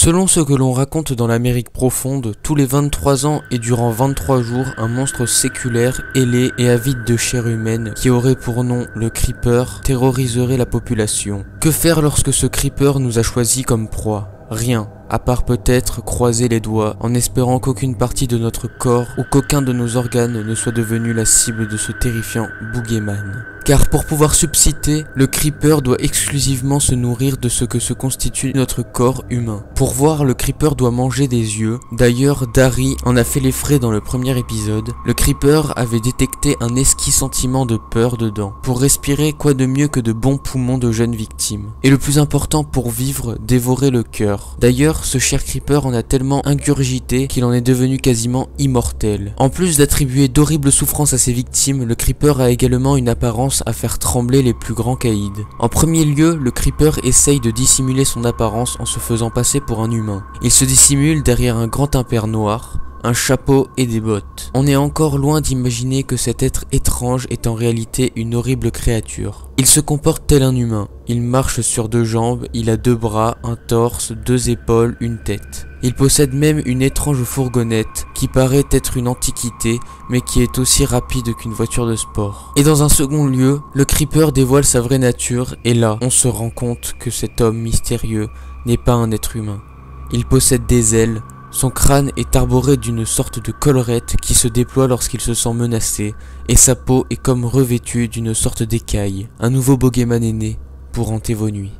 Selon ce que l'on raconte dans l'Amérique profonde, tous les 23 ans et durant 23 jours, un monstre séculaire, ailé et avide de chair humaine, qui aurait pour nom le Creeper, terroriserait la population. Que faire lorsque ce Creeper nous a choisi comme proie? Rien, à part peut-être croiser les doigts en espérant qu'aucune partie de notre corps ou qu'aucun de nos organes ne soit devenu la cible de ce terrifiant boogeyman. Car pour pouvoir subsister, le Creeper doit exclusivement se nourrir de ce que se constitue notre corps humain. Pour voir, le Creeper doit manger des yeux. D'ailleurs, Dari en a fait les frais dans le premier épisode. Le Creeper avait détecté un esquis sentiment de peur dedans. Pour respirer, quoi de mieux que de bons poumons de jeunes victimes. Et le plus important pour vivre, dévorer le cœur. D'ailleurs, ce cher Creeper en a tellement ingurgité qu'il en est devenu quasiment immortel. En plus d'attribuer d'horribles souffrances à ses victimes, le Creeper a également une apparence à faire trembler les plus grands caïds. En premier lieu, le Creeper essaye de dissimuler son apparence en se faisant passer pour un humain. Il se dissimule derrière un grand impair noir, un chapeau et des bottes. On est encore loin d'imaginer que cet être étrange est en réalité une horrible créature. Il se comporte tel un humain. Il marche sur deux jambes, il a deux bras, un torse, deux épaules, une tête. Il possède même une étrange fourgonnette qui paraît être une antiquité mais qui est aussi rapide qu'une voiture de sport. Et dans un second lieu, le Creeper dévoile sa vraie nature et là, on se rend compte que cet homme mystérieux n'est pas un être humain. Il possède des ailes. Son crâne est arboré d'une sorte de collerette qui se déploie lorsqu'il se sent menacé, et sa peau est comme revêtue d'une sorte d'écaille. Un nouveau boogeyman est né pour hanter vos nuits.